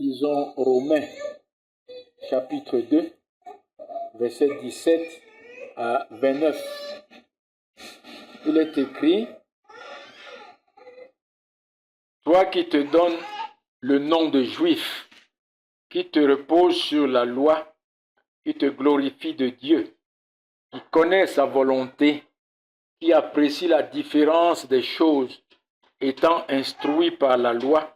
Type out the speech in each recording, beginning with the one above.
lisons Romains, chapitre 2, versets 17 à 29. Il est écrit: « Toi qui te donnes le nom de juif, qui te repose sur la loi, qui te glorifie de Dieu, qui connaît sa volonté, qui apprécie la différence des choses, étant instruit par la loi,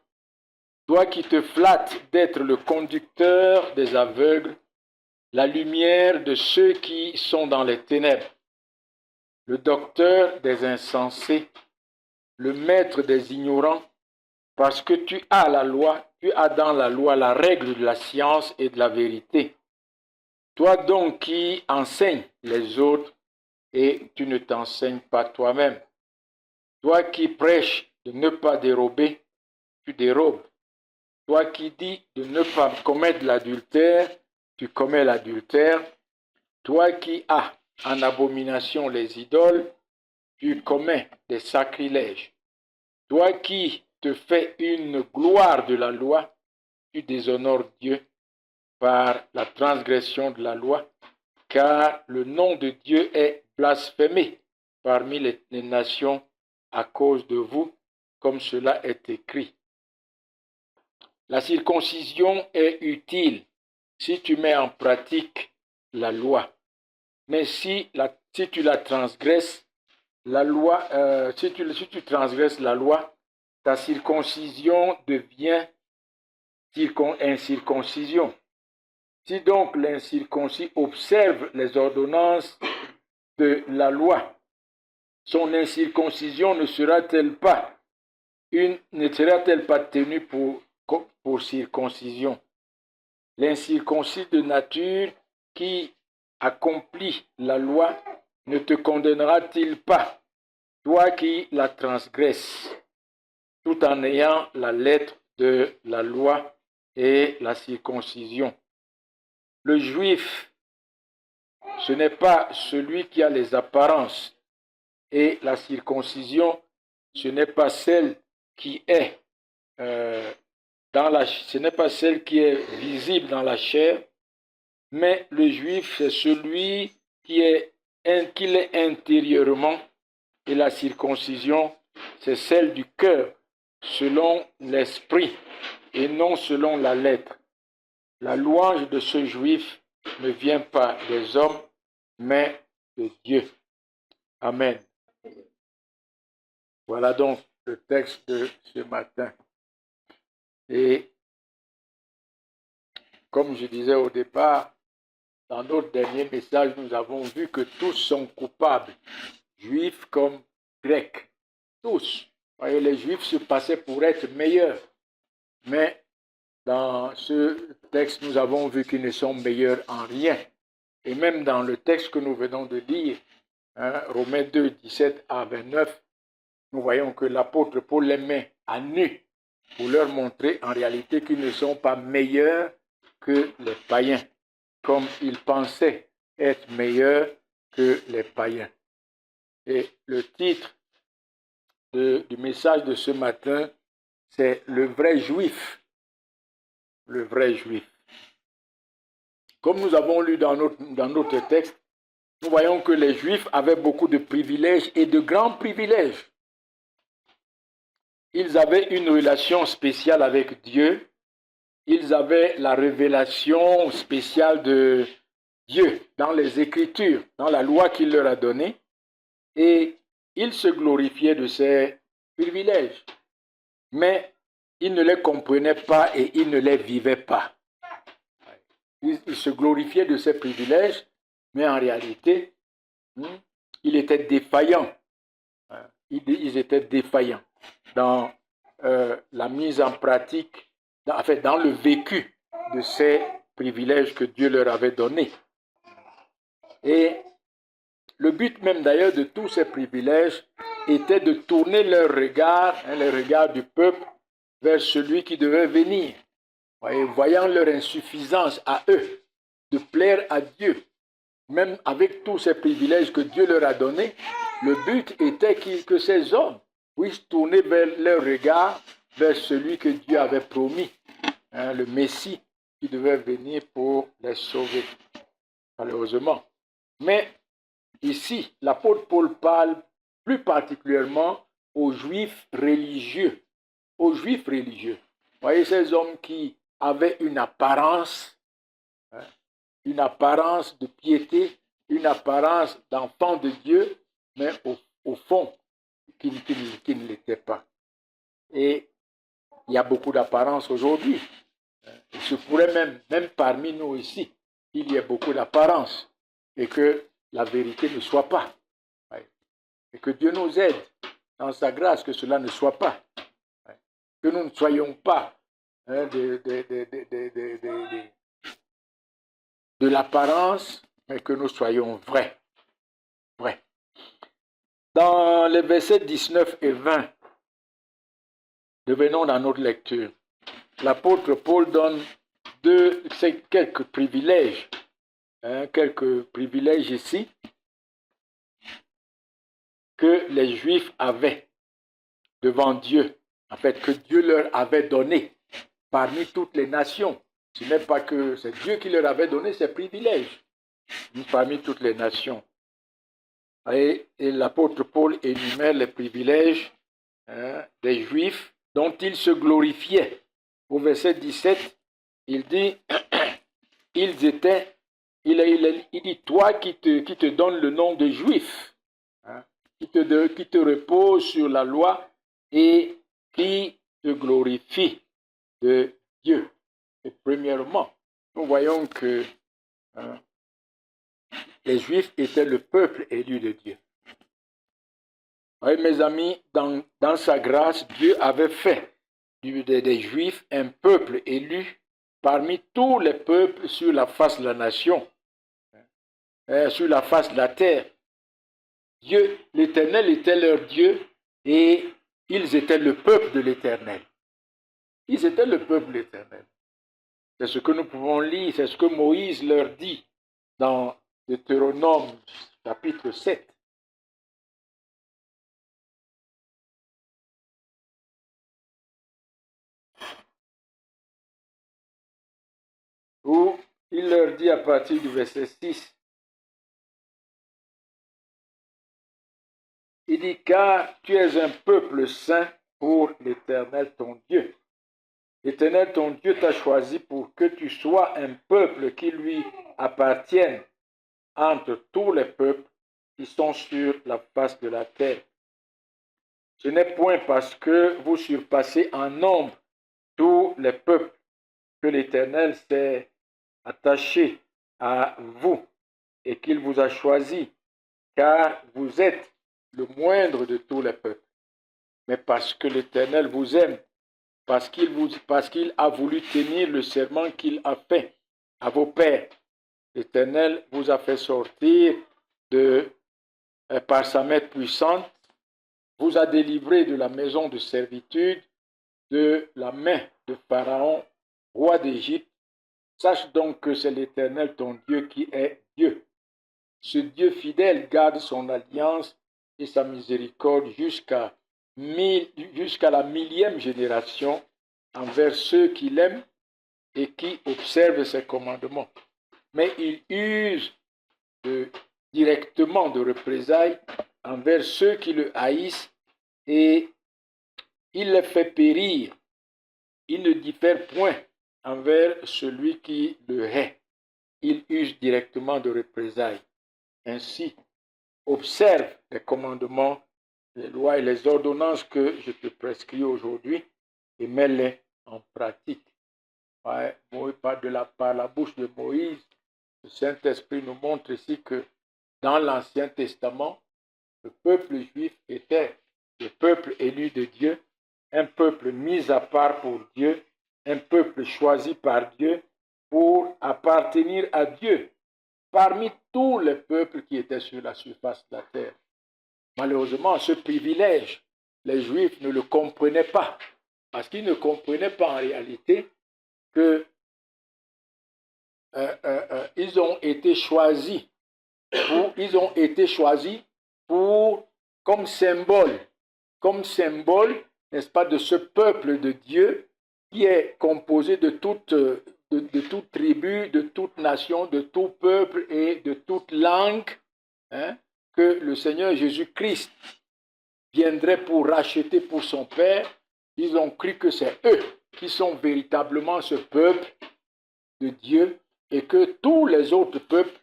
toi qui te flattes d'être le conducteur des aveugles, la lumière de ceux qui sont dans les ténèbres, le docteur des insensés, le maître des ignorants, parce que tu as la loi, tu as dans la loi la règle de la science et de la vérité. Toi donc qui enseignes les autres et tu ne t'enseignes pas toi-même. Toi qui prêches de ne pas dérober, tu dérobes. Toi qui dis de ne pas commettre l'adultère, tu commets l'adultère. Toi qui as en abomination les idoles, tu commets des sacrilèges. Toi qui te fais une gloire de la loi, tu déshonores Dieu par la transgression de la loi, car le nom de Dieu est blasphémé parmi les nations à cause de vous, comme cela est écrit. La circoncision est utile si tu mets en pratique la loi. Mais si tu la transgresses, la loi, si tu transgresses la loi, ta circoncision devient incirconcision. Si donc l'incirconcis observe les ordonnances de la loi, son incirconcision ne sera-t-elle pas tenue pour circoncision? L'incirconcis de nature qui accomplit la loi ne te condamnera-t-il pas, toi qui la transgresses, tout en ayant la lettre de la loi et la circoncision? Le juif, ce n'est pas celui qui a les apparences, et la circoncision, ce n'est pas celle qui est ce n'est pas celle qui est visible dans la chair, mais le juif, c'est celui qui l'est intérieurement, et la circoncision, c'est celle du cœur, selon l'esprit, et non selon la lettre. La louange de ce juif ne vient pas des hommes, mais de Dieu. Amen. Voilà donc le texte de ce matin. Et comme je disais au départ, dans notre dernier message, nous avons vu que tous sont coupables, juifs comme grecs, tous. Voyez, les juifs se passaient pour être meilleurs, mais dans ce texte, nous avons vu qu'ils ne sont meilleurs en rien. Et même dans le texte que nous venons de lire, Romains 2, 17 à 29, nous voyons que l'apôtre Paul les met à nu pour leur montrer en réalité qu'ils ne sont pas meilleurs que les païens, comme ils pensaient être meilleurs que les païens. Et le titre du message de ce matin, c'est « Le vrai juif ». Le vrai juif. Comme nous avons lu dans notre texte, nous voyons que les juifs avaient beaucoup de privilèges et de grands privilèges. Ils avaient une relation spéciale avec Dieu. Ils avaient la révélation spéciale de Dieu dans les Écritures, dans la loi qu'il leur a donnée. Et ils se glorifiaient de ces privilèges. Mais ils ne les comprenaient pas et ils ne les vivaient pas. Ils se glorifiaient de ces privilèges, mais en réalité, ils étaient défaillants. Ils étaient défaillants dans la mise en pratique, dans le vécu de ces privilèges que Dieu leur avait donnés. Et le but même d'ailleurs de tous ces privilèges était de tourner leur regard, les regards du peuple, vers celui qui devait venir. Voyant leur insuffisance à eux de plaire à Dieu, même avec tous ces privilèges que Dieu leur a donnés, le but était que ces hommes puissent tourner leur regard vers celui que Dieu avait promis, le Messie qui devait venir pour les sauver, malheureusement. Mais ici, l'apôtre Paul parle plus particulièrement aux Juifs religieux. Aux Juifs religieux. Vous voyez ces hommes qui avaient une apparence de piété, une apparence d'enfant de Dieu, mais au fond, qui ne l'était pas. Et il y a beaucoup d'apparence aujourd'hui. Il se pourrait même parmi nous ici, il y ait beaucoup d'apparence et que la vérité ne soit pas. Et que Dieu nous aide dans sa grâce que cela ne soit pas. Que nous ne soyons pas de l'apparence, mais que nous soyons vrais. Dans les versets 19 et 20, revenons dans notre lecture. L'apôtre Paul donne quelques privilèges ici que les Juifs avaient devant Dieu, en fait, que Dieu leur avait donné parmi toutes les nations. Ce n'est pas que c'est Dieu qui leur avait donné ces privilèges parmi toutes les nations. Et l'apôtre Paul énumère les privilèges des Juifs dont il se glorifiait. Au verset 17, il dit, il dit, toi qui te donne le nom de Juif, qui te repose sur la loi et qui te glorifie de Dieu. Et premièrement, nous voyons que les Juifs étaient le peuple élu de Dieu. Oui, mes amis, dans sa grâce, Dieu avait fait des Juifs un peuple élu parmi tous les peuples sur la face de la nation, sur la face de la terre. Dieu, l'Éternel était leur Dieu et ils étaient le peuple de l'Éternel. Ils étaient le peuple de l'Éternel. C'est ce que nous pouvons lire, c'est ce que Moïse leur dit dans Deutéronome chapitre 7. Où il leur dit à partir du verset 6, il dit, car tu es un peuple saint pour l'Éternel ton Dieu. L'Éternel ton Dieu t'a choisi pour que tu sois un peuple qui lui appartienne entre tous les peuples qui sont sur la face de la terre. Ce n'est point parce que vous surpassez en nombre tous les peuples que l'Éternel s'est attaché à vous et qu'il vous a choisi, car vous êtes le moindre de tous les peuples, mais parce que l'Éternel vous aime, parce qu'il a voulu tenir le serment qu'il a fait à vos pères. L'Éternel vous a fait sortir par sa main puissante, vous a délivré de la maison de servitude, de la main de Pharaon, roi d'Égypte. Sache donc que c'est l'Éternel ton Dieu qui est Dieu. Ce Dieu fidèle garde son alliance et sa miséricorde jusqu'à la 1000e génération envers ceux qui l'aiment et qui observent ses commandements. Mais il use directement de représailles envers ceux qui le haïssent et il les fait périr. Il ne diffère point envers celui qui le hait. Il use directement de représailles. Ainsi, observe les commandements, les lois et les ordonnances que je te prescris aujourd'hui et mets-les en pratique. Par la bouche de Moïse, le Saint-Esprit nous montre ici que dans l'Ancien Testament, le peuple juif était le peuple élu de Dieu, un peuple mis à part pour Dieu, un peuple choisi par Dieu pour appartenir à Dieu parmi tous les peuples qui étaient sur la surface de la terre. Malheureusement, ce privilège, les Juifs ne le comprenaient pas, parce qu'ils ne comprenaient pas en réalité que ils ont été choisis comme symbole, n'est-ce pas, de ce peuple de Dieu qui est composé de toute tribu, de toute nation, de tout peuple et de toute langue, hein, que le Seigneur Jésus-Christ viendrait pour racheter pour son Père. Ils ont cru que c'est eux qui sont véritablement ce peuple de Dieu et que tous les autres peuples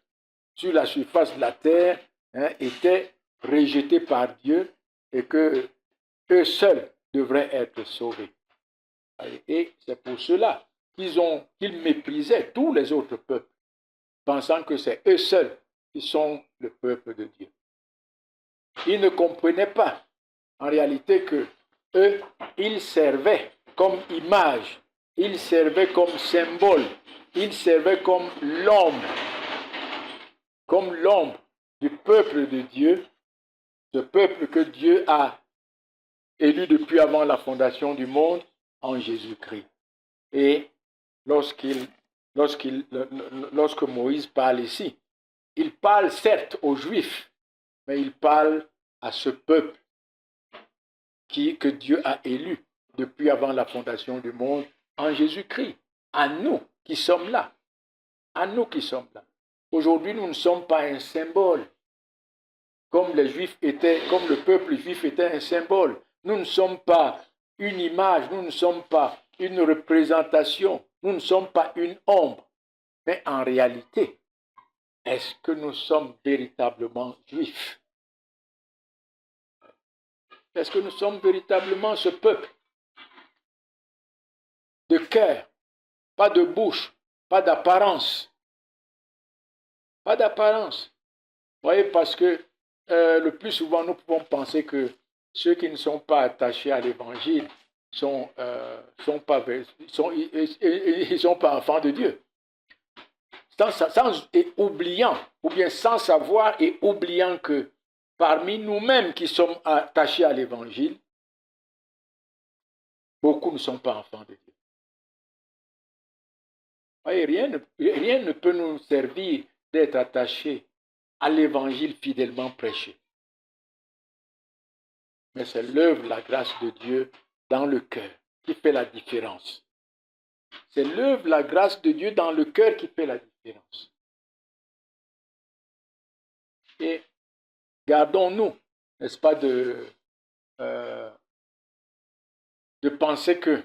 sur la surface de la terre, hein, étaient rejetés par Dieu et que eux seuls devraient être sauvés. Et c'est pour cela qu'ils méprisaient tous les autres peuples, pensant que c'est eux seuls qui sont le peuple de Dieu. Ils ne comprenaient pas en réalité que eux, ils servaient comme image, ils servaient comme symbole, ils servaient comme l'ombre du peuple de Dieu, ce peuple que Dieu a élu depuis avant la fondation du monde en Jésus-Christ. Et lorsque Moïse parle ici, il parle certes aux Juifs, mais il parle à ce peuple que Dieu a élu depuis avant la fondation du monde en Jésus-Christ. À nous qui sommes là. À nous qui sommes là. Aujourd'hui, nous ne sommes pas un symbole. Comme le peuple juif était un symbole. Nous ne sommes pas une image, nous ne sommes pas une représentation, nous ne sommes pas une ombre. Mais en réalité, est-ce que nous sommes véritablement juifs? Est-ce que nous sommes véritablement ce peuple? De cœur, pas de bouche, pas d'apparence. Pas d'apparence. Vous voyez, parce que le plus souvent, nous pouvons penser que ceux qui ne sont pas attachés à l'évangile ils sont pas enfants de Dieu. Et oubliant, ou bien sans savoir et oubliant que parmi nous-mêmes qui sommes attachés à l'évangile, beaucoup ne sont pas enfants de Dieu. Vous voyez, rien ne peut nous servir d'être attachés à l'évangile fidèlement prêché. Mais c'est l'œuvre, la grâce de Dieu dans le cœur qui fait la différence. C'est l'œuvre, la grâce de Dieu dans le cœur qui fait la différence. Et gardons-nous, n'est-ce pas, de penser que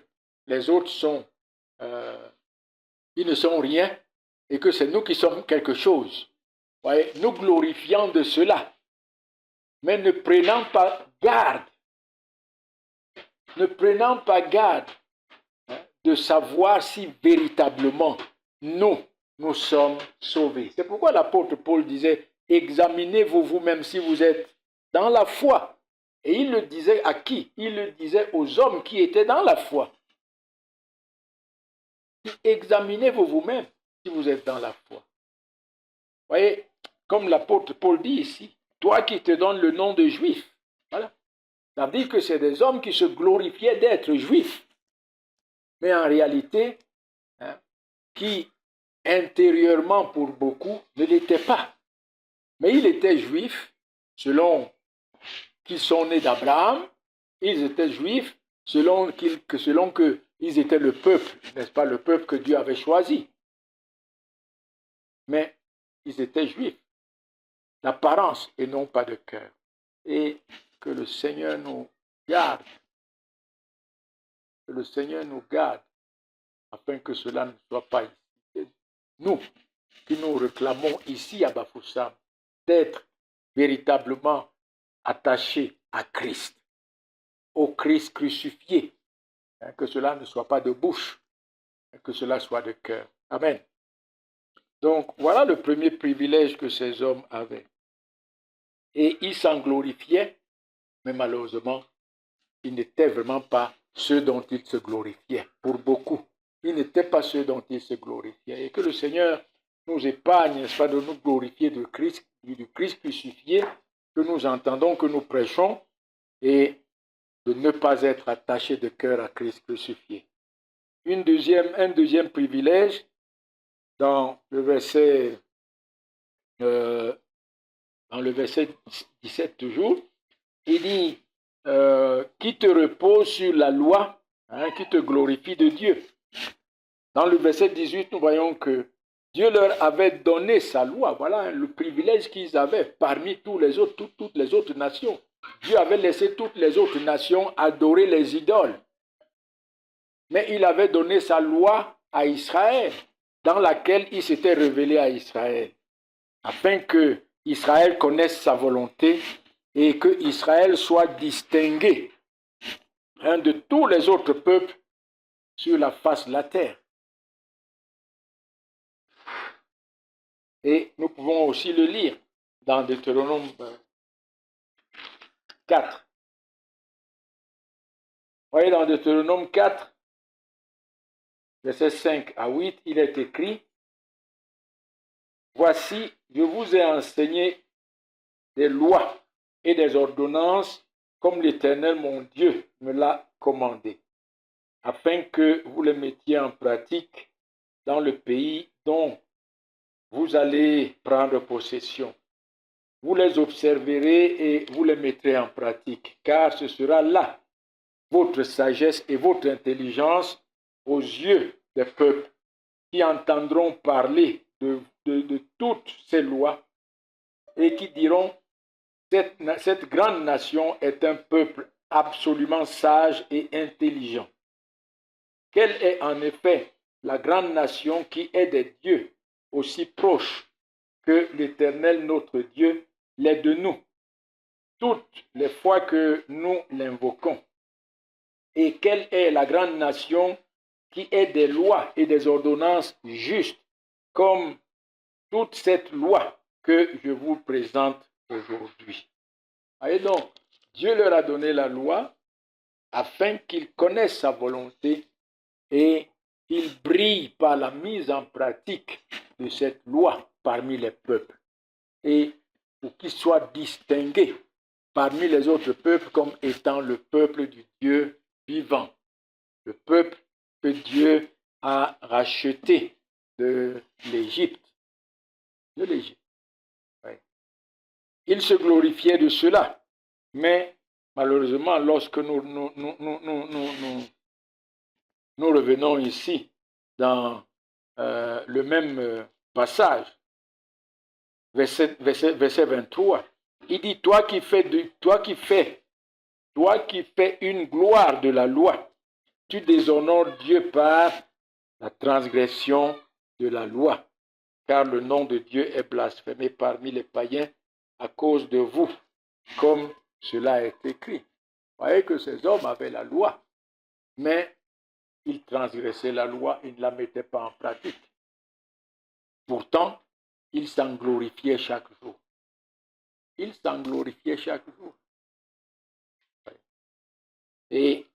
les autres ils ne sont rien et que c'est nous qui sommes quelque chose. Voyez, nous glorifiant de cela, mais ne prenant pas garde de savoir si véritablement nous sommes sauvés. C'est pourquoi l'apôtre Paul disait, examinez-vous vous-même si vous êtes dans la foi. Et il le disait à qui? Il le disait aux hommes qui étaient dans la foi. Examinez-vous vous-même si vous êtes dans la foi. Vous voyez, comme l'apôtre Paul dit ici, toi qui te donnes le nom de juif, voilà. Ça veut dire que c'est des hommes qui se glorifiaient d'être juifs, mais en réalité, qui intérieurement pour beaucoup ne l'étaient pas. Mais ils étaient juifs selon qu'ils sont nés d'Abraham, ils étaient juifs selon qu'ils étaient le peuple, n'est-ce pas, le peuple que Dieu avait choisi. Mais ils étaient juifs d'apparence et non pas de cœur. Et que le Seigneur nous garde. Que le Seigneur nous garde afin que cela ne soit pas ici. Nous qui nous réclamons ici à Bafoussam d'être véritablement attachés à Christ, au Christ crucifié. Que cela ne soit pas de bouche, que cela soit de cœur. Amen. Donc, voilà le premier privilège que ces hommes avaient. Et ils s'en glorifiaient, mais malheureusement, ils n'étaient vraiment pas ceux dont ils se glorifiaient. Pour beaucoup, ils n'étaient pas ceux dont ils se glorifiaient. Et que le Seigneur nous épargne, n'est-ce pas, de nous glorifier du Christ crucifié que nous entendons, que nous prêchons, et de ne pas être attachés de cœur à Christ crucifié. Un deuxième privilège, dans le verset 17 toujours, il dit, qui te repose sur la loi qui te glorifie de Dieu. Dans le verset 18, nous voyons que Dieu leur avait donné sa loi. Voilà le privilège qu'ils avaient parmi tous les autres, toutes les autres nations. Dieu avait laissé toutes les autres nations adorer les idoles. Mais il avait donné sa loi à Israël, dans laquelle il s'était révélé à Israël, afin que Israël connaisse sa volonté et que Israël soit distingué de tous les autres peuples sur la face de la terre. Et nous pouvons aussi le lire dans Deutéronome 4. Vous voyez, dans Deutéronome 4, versets 5 à 8, il est écrit: Voici, je vous ai enseigné des lois et des ordonnances comme l'Éternel mon Dieu me l'a commandé, afin que vous les mettiez en pratique dans le pays dont vous allez prendre possession. Vous les observerez et vous les mettrez en pratique, car ce sera là votre sagesse et votre intelligence aux yeux des peuples qui entendront parler de toutes ces lois et qui diront: cette grande nation est un peuple absolument sage et intelligent. Quelle est en effet la grande nation qui est des dieux aussi proches que l'Éternel notre Dieu l'est de nous, toutes les fois que nous l'invoquons? Et quelle est la grande nation qui est des lois et des ordonnances justes, comme toute cette loi que je vous présente aujourd'hui? Et donc, Dieu leur a donné la loi afin qu'ils connaissent sa volonté et qu'ils brillent par la mise en pratique de cette loi parmi les peuples, et pour qu'ils soient distingués parmi les autres peuples comme étant le peuple du Dieu vivant, le peuple que Dieu a racheté de l'Égypte. Oui. Il se glorifiait de cela, mais malheureusement, lorsque nous revenons ici dans le même passage, verset 23, il dit: toi qui fais une gloire de la loi, tu déshonores Dieu par la transgression de la loi, car le nom de Dieu est blasphémé parmi les païens à cause de vous, comme cela est écrit. Vous voyez que ces hommes avaient la loi, mais ils transgressaient la loi, ils ne la mettaient pas en pratique. Pourtant, ils s'en glorifiaient chaque jour. Ils s'en glorifiaient chaque jour. Et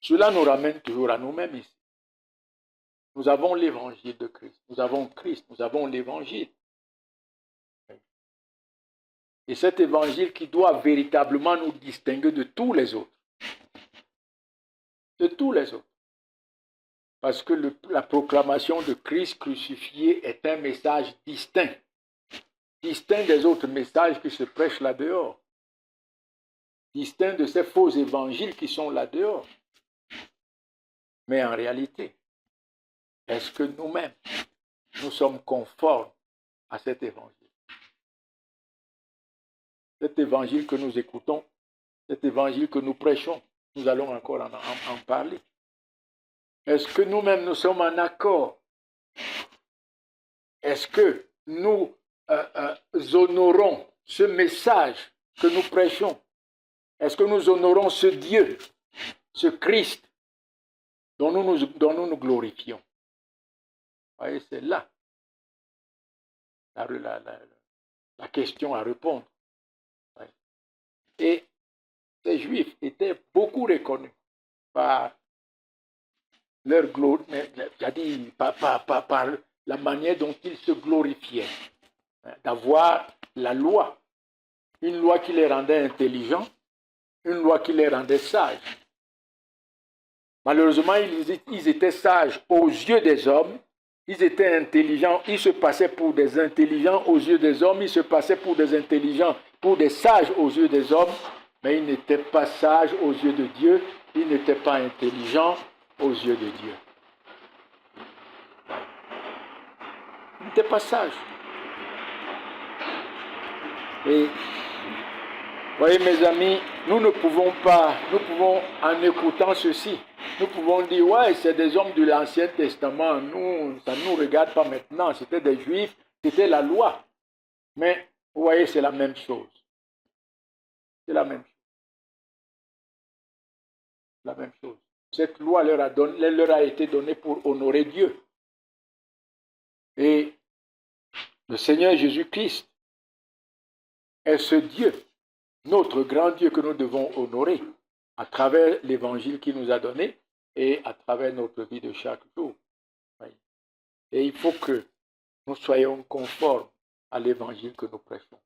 cela nous ramène toujours à nous-mêmes ici. Nous avons l'évangile de Christ. Nous avons Christ, nous avons l'évangile. Et cet évangile qui doit véritablement nous distinguer de tous les autres. De tous les autres. Parce que la proclamation de Christ crucifié est un message distinct. Distinct des autres messages qui se prêchent là-dehors. Distinct de ces faux évangiles qui sont là-dehors. Mais en réalité, est-ce que nous-mêmes, nous sommes conformes à cet évangile? Cet évangile que nous écoutons, cet évangile que nous prêchons, nous allons encore en parler. Est-ce que nous-mêmes, nous sommes en accord? Est-ce que nous honorons ce message que nous prêchons? Est-ce que nous honorons ce Dieu, ce Christ dont nous nous glorifions? Vous voyez, c'est là la question à répondre. Et ces Juifs étaient beaucoup reconnus par leur gloire, c'est-à-dire par la manière dont ils se glorifiaient, d'avoir la loi, une loi qui les rendait intelligents, une loi qui les rendait sages. Malheureusement, ils étaient sages aux yeux des hommes, ils étaient intelligents, ils se passaient pour des intelligents aux yeux des hommes, ils se passaient pour des intelligents, pour des sages aux yeux des hommes, mais ils n'étaient pas sages aux yeux de Dieu, il n'était pas intelligent aux yeux de Dieu. Il n'était pas sage. Et, voyez mes amis, nous ne pouvons pas, nous pouvons, en écoutant ceci, nous pouvons dire, ouais, c'est des hommes de l'Ancien Testament, nous, ça ne nous regarde pas maintenant, c'était des Juifs, c'était la loi. Mais, vous voyez, c'est la même chose. C'est la même chose. La même chose. Cette loi leur a été donnée pour honorer Dieu. Et le Seigneur Jésus-Christ est ce Dieu, notre grand Dieu que nous devons honorer à travers l'évangile qu'il nous a donné et à travers notre vie de chaque jour. Et il faut que nous soyons conformes à l'évangile que nous prêchons.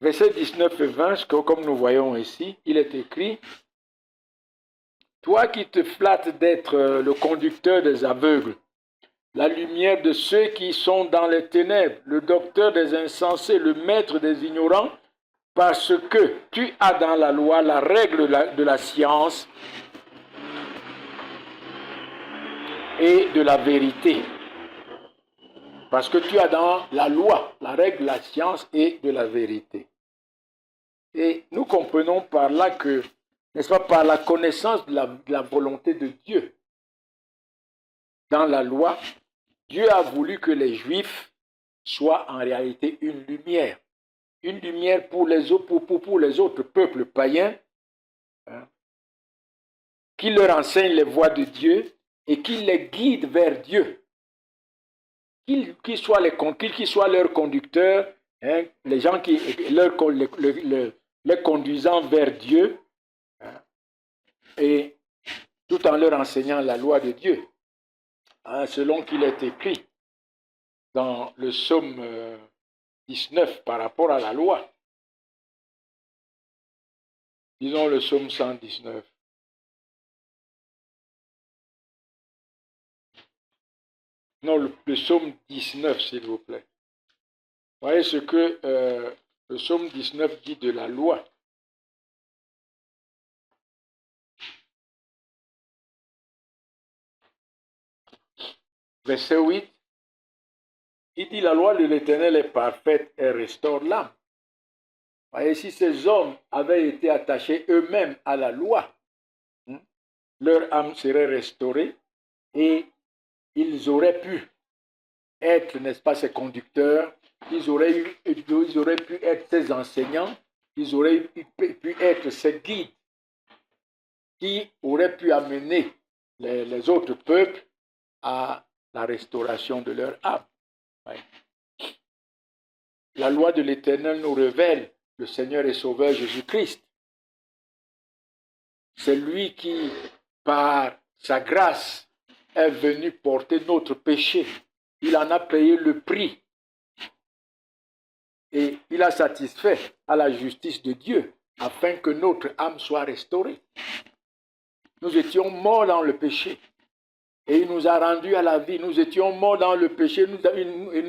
Versets 19 et 20, comme nous voyons ici, il est écrit, « Toi qui te flattes d'être le conducteur des aveugles, la lumière de ceux qui sont dans les ténèbres, le docteur des insensés, le maître des ignorants, parce que tu as dans la loi la règle de la science et de la vérité. » Parce que tu as dans la loi la règle de la science et de la vérité. Et nous comprenons par là que, n'est-ce pas, par la connaissance de la volonté de Dieu, dans la loi, Dieu a voulu que les Juifs soient en réalité une lumière pour les autres peuples païens, hein, qui leur enseigne les voies de Dieu et qui les guide vers Dieu. Qu'ils soient leurs conducteurs, hein, les gens qui les conduisant vers Dieu, hein, et tout en leur enseignant la loi de Dieu, hein, selon qu'il est écrit dans le psaume 19 par rapport à la loi. Disons le psaume 119. Non, le psaume 19, s'il vous plaît. Voyez ce que le psaume 19 dit de la loi. Verset 8, il dit la loi de l'Éternel est parfaite et restaure l'âme. Voyez, si ces hommes avaient été attachés eux-mêmes à la loi, leur âme serait restaurée et ils auraient pu être, n'est-ce pas, ses conducteurs, ils auraient pu être ses enseignants, ils auraient pu être ses guides qui auraient pu amener les autres peuples à la restauration de leur âme. Ouais. La loi de l'Éternel nous révèle le Seigneur et Sauveur Jésus-Christ. C'est lui qui, par sa grâce, est venu porter notre péché. Il en a payé le prix. Et il a satisfait à la justice de Dieu afin que notre âme soit restaurée. Nous étions morts dans le péché. Et il nous a rendus à la vie. Nous étions morts dans le péché et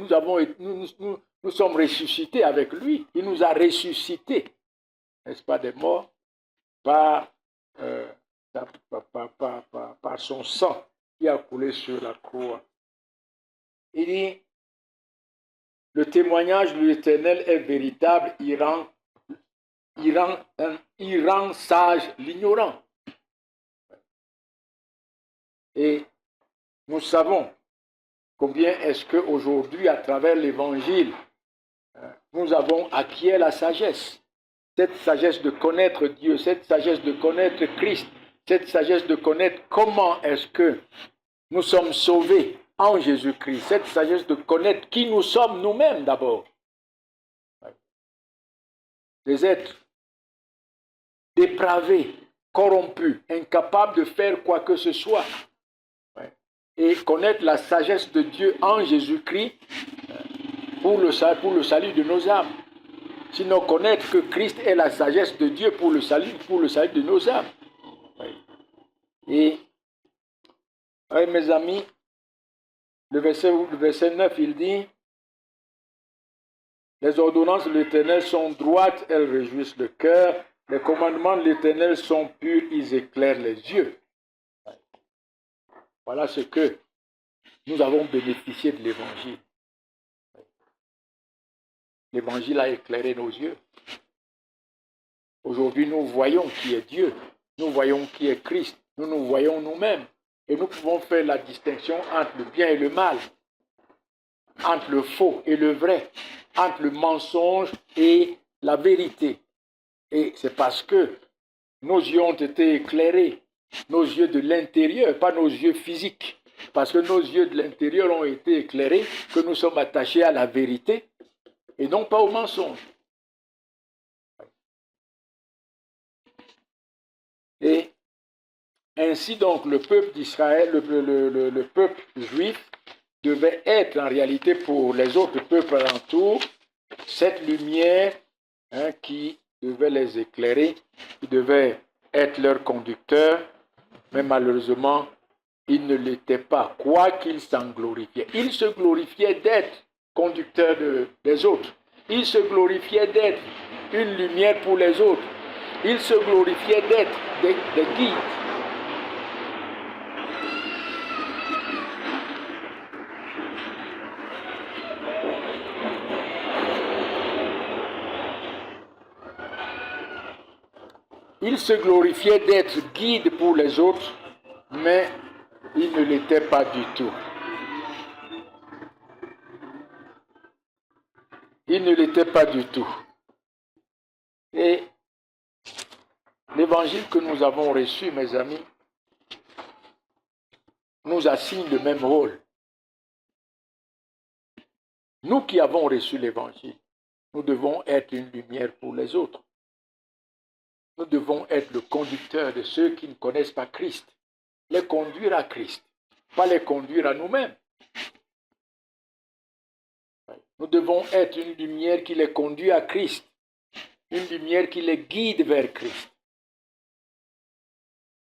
nous sommes ressuscités avec lui. Il nous a ressuscités, n'est-ce pas, des morts, par son sang qui a coulé sur la croix. Il dit, le témoignage de l'Éternel est véritable, il rend sage l'ignorant. Et nous savons combien est-ce qu'aujourd'hui, à travers l'Évangile, nous avons acquis la sagesse. Cette sagesse de connaître Dieu, cette sagesse de connaître Christ, cette sagesse de connaître comment est-ce que nous sommes sauvés en Jésus-Christ, cette sagesse de connaître qui nous sommes nous-mêmes d'abord. Des êtres dépravés, corrompus, incapables de faire quoi que ce soit. Et connaître la sagesse de Dieu en Jésus-Christ pour le salut de nos âmes. Sinon, connaître que Christ est la sagesse de Dieu pour le salut de nos âmes. Et, mes amis, le verset 9, il dit, les ordonnances de l'Éternel sont droites, elles réjouissent le cœur. Les commandements de l'Éternel sont purs, ils éclairent les yeux. Voilà ce que nous avons bénéficié de l'Évangile. L'Évangile a éclairé nos yeux. Aujourd'hui, nous voyons qui est Dieu. Nous voyons qui est Christ. Nous nous voyons nous-mêmes. Et nous pouvons faire la distinction entre le bien et le mal, entre le faux et le vrai, entre le mensonge et la vérité. Et c'est parce que nos yeux ont été éclairés, nos yeux de l'intérieur, pas nos yeux physiques. Parce que nos yeux de l'intérieur ont été éclairés, que nous sommes attachés à la vérité et non pas au mensonge. Et ainsi donc le peuple d'Israël, le peuple juif, devait être en réalité pour les autres peuples alentours cette lumière qui devait les éclairer, qui devait être leur conducteur, mais malheureusement, il ne l'était pas, quoi qu'il s'en glorifiait. Il se glorifiait d'être conducteur des autres. Il se glorifiait d'être une lumière pour les autres. Il se glorifiait d'être des guides. Il se glorifiait d'être guide pour les autres, mais il ne l'était pas du tout. Il ne l'était pas du tout. Et l'évangile que nous avons reçu, mes amis, nous assigne le même rôle. Nous qui avons reçu l'évangile, nous devons être une lumière pour les autres. Nous devons être le conducteur de ceux qui ne connaissent pas Christ. Les conduire à Christ, pas les conduire à nous-mêmes. Nous devons être une lumière qui les conduit à Christ, une lumière qui les guide vers Christ,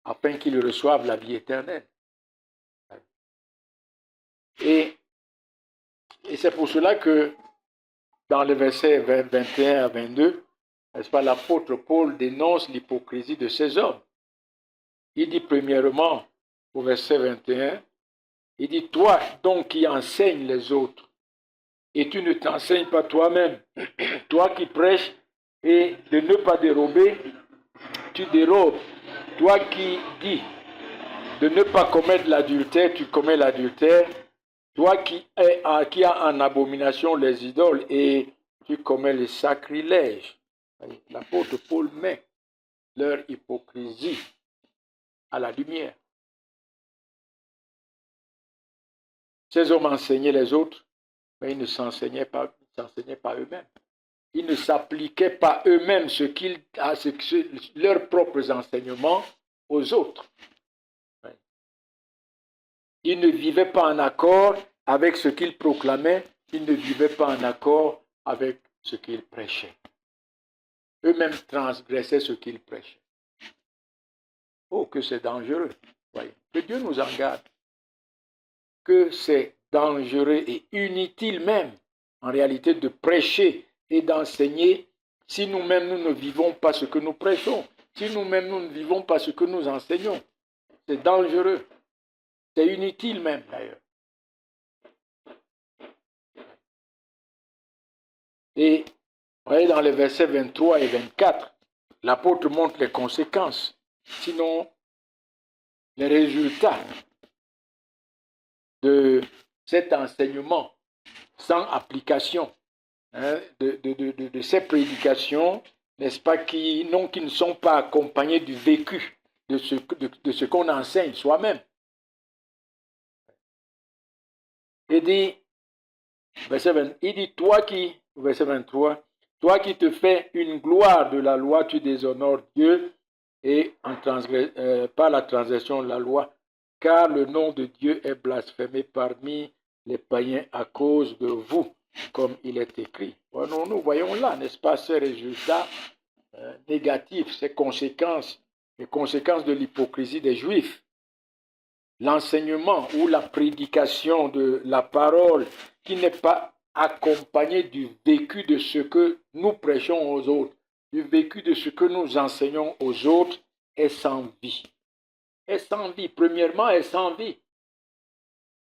afin qu'ils reçoivent la vie éternelle. Et c'est pour cela que dans les versets 21 à 22, n'est-ce pas, l'apôtre Paul dénonce l'hypocrisie de ces hommes. Il dit premièrement, au verset 21, il dit, toi donc qui enseignes les autres, et tu ne t'enseignes pas toi-même, toi qui prêches et de ne pas dérober, tu dérobes. Toi qui dis de ne pas commettre l'adultère, tu commets l'adultère. Toi qui as en abomination les idoles et tu commets le sacrilège. L'apôtre Paul met leur hypocrisie à la lumière. Ces hommes enseignaient les autres, mais ils ne s'enseignaient pas eux-mêmes. Ils ne s'appliquaient pas eux-mêmes leurs propres enseignements aux autres. Ils ne vivaient pas en accord avec ce qu'ils proclamaient, ils ne vivaient pas en accord avec ce qu'ils prêchaient. Eux-mêmes transgressaient ce qu'ils prêchaient. Oh, que c'est dangereux. Voyez. Que Dieu nous en garde. Que c'est dangereux et inutile même, en réalité, de prêcher et d'enseigner si nous-mêmes nous ne vivons pas ce que nous prêchons, si nous-mêmes nous ne vivons pas ce que nous enseignons. C'est dangereux. C'est inutile même d'ailleurs. Et voyez, dans les versets 23 et 24, l'apôtre montre les conséquences, sinon les résultats de cet enseignement sans application, de ces prédications, n'est-ce pas, qui ne sont pas accompagnées du vécu de ce qu'on enseigne soi-même. Il dit, verset 20, il dit, verset 23, toi qui te fais une gloire de la loi, tu déshonores Dieu et par la transgression de la loi, car le nom de Dieu est blasphémé parmi les païens à cause de vous, comme il est écrit. Bon, nous voyons là, n'est-ce pas, ces résultats négatifs, ces conséquences, les conséquences de l'hypocrisie des Juifs. L'enseignement ou la prédication de la parole qui n'est pas accompagnée du vécu de ce que nous prêchons aux autres, du vécu de ce que nous enseignons aux autres est sans vie. Est sans vie. Premièrement, est sans vie.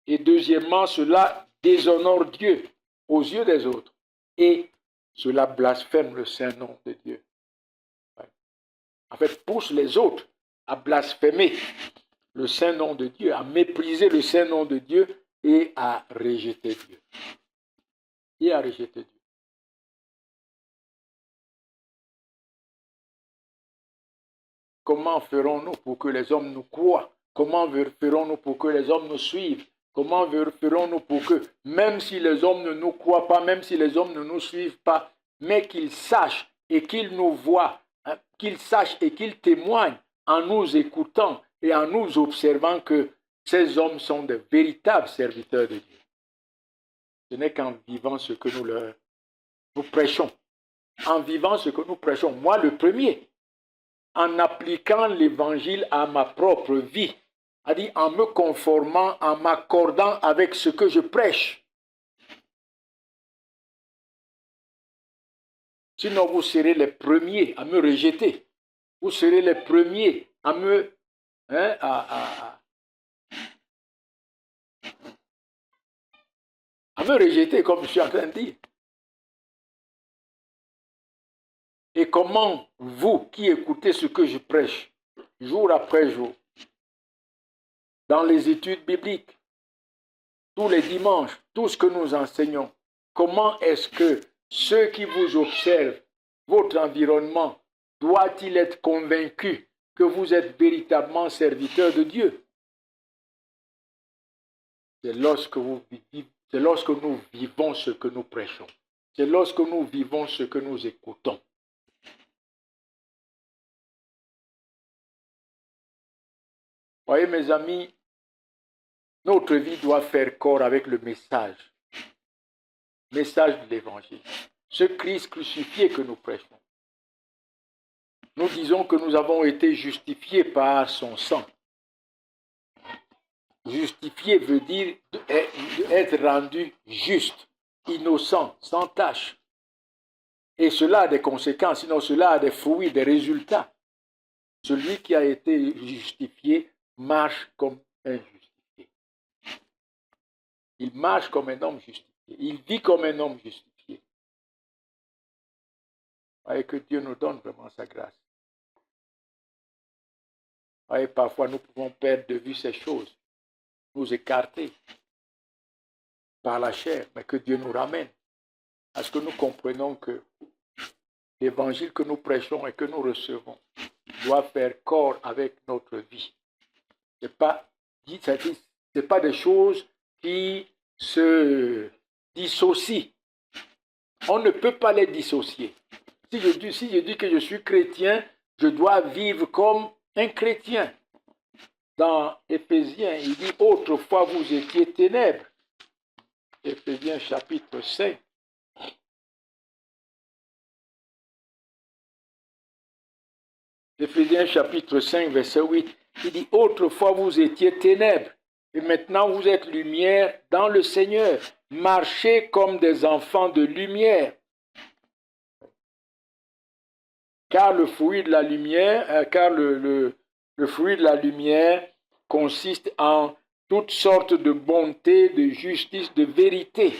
Et deuxièmement, cela déshonore Dieu aux yeux des autres. Et cela blasphème le saint nom de Dieu. En fait, pousse les autres à blasphémer le saint nom de Dieu, à mépriser le saint nom de Dieu et à rejeter Dieu. Et à rejeter Dieu. Comment ferons-nous pour que les hommes nous croient? Comment ferons-nous pour que les hommes nous suivent? Comment ferons-nous pour que, même si les hommes ne nous croient pas, même si les hommes ne nous suivent pas, mais qu'ils sachent et qu'ils nous voient, hein, qu'ils sachent et qu'ils témoignent en nous écoutant et en nous observant que ces hommes sont de véritables serviteurs de Dieu. Ce n'est qu'en vivant ce que nous prêchons. En vivant ce que nous prêchons, moi le premier, en appliquant l'évangile à ma propre vie, c'est-à-dire en me conformant, en m'accordant avec ce que je prêche. Sinon, vous serez les premiers à me rejeter. Vous serez les premiers à me... à me rejeter, comme je suis en train de dire. Et comment vous qui écoutez ce que je prêche, jour après jour, dans les études bibliques, tous les dimanches, tout ce que nous enseignons, comment est-ce que ceux qui vous observent, votre environnement, doit-il être convaincu que vous êtes véritablement serviteur de Dieu? C'est lorsque nous vivons ce que nous prêchons. C'est lorsque nous vivons ce que nous écoutons. Voyez mes amis, notre vie doit faire corps avec le message de l'évangile. Ce Christ crucifié que nous prêchons. Nous disons que nous avons été justifiés par son sang. Justifié veut dire être rendu juste, innocent, sans tache. Et cela a des conséquences, sinon cela a des fruits, des résultats. Celui qui a été justifié marche comme un justifié. Il marche comme un homme justifié. Il vit comme un homme justifié. Et que Dieu nous donne vraiment sa grâce. Et parfois nous pouvons perdre de vue ces choses, nous écarter par la chair, mais que Dieu nous ramène à ce que nous comprenons que l'évangile que nous prêchons et que nous recevons doit faire corps avec notre vie. Ce n'est pas des choses qui se dissocient. On ne peut pas les dissocier. Si je dis que je suis chrétien, je dois vivre comme un chrétien. Dans Éphésiens, il dit « Autrefois vous étiez ténèbres ». Éphésiens chapitre 5. Éphésiens chapitre 5, verset 8. Il dit « Autrefois vous étiez ténèbres, et maintenant vous êtes lumière dans le Seigneur. Marchez comme des enfants de lumière. » Car le fruit de la lumière, le fruit de la lumière consiste en toutes sortes de bonté, de justice, de vérité.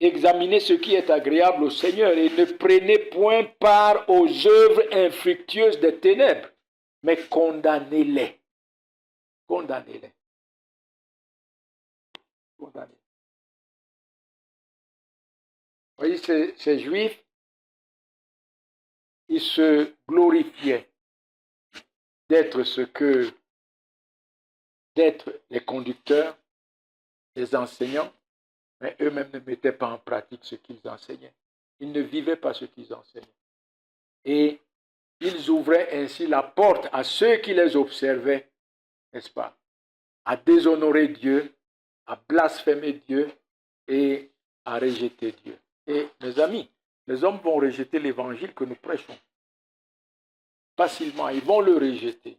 Examinez ce qui est agréable au Seigneur et ne prenez point part aux œuvres infructueuses des ténèbres, mais condamnez-les. Condamnez-les. Condamnez. Vous voyez, ces Juifs, ils se glorifiaient d'être les conducteurs, les enseignants, mais eux-mêmes ne mettaient pas en pratique ce qu'ils enseignaient. Ils ne vivaient pas ce qu'ils enseignaient. Et ils ouvraient ainsi la porte à ceux qui les observaient, n'est-ce pas, à déshonorer Dieu, à blasphémer Dieu et à rejeter Dieu. Et mes amis, les hommes vont rejeter l'évangile que nous prêchons. Facilement, ils vont le rejeter.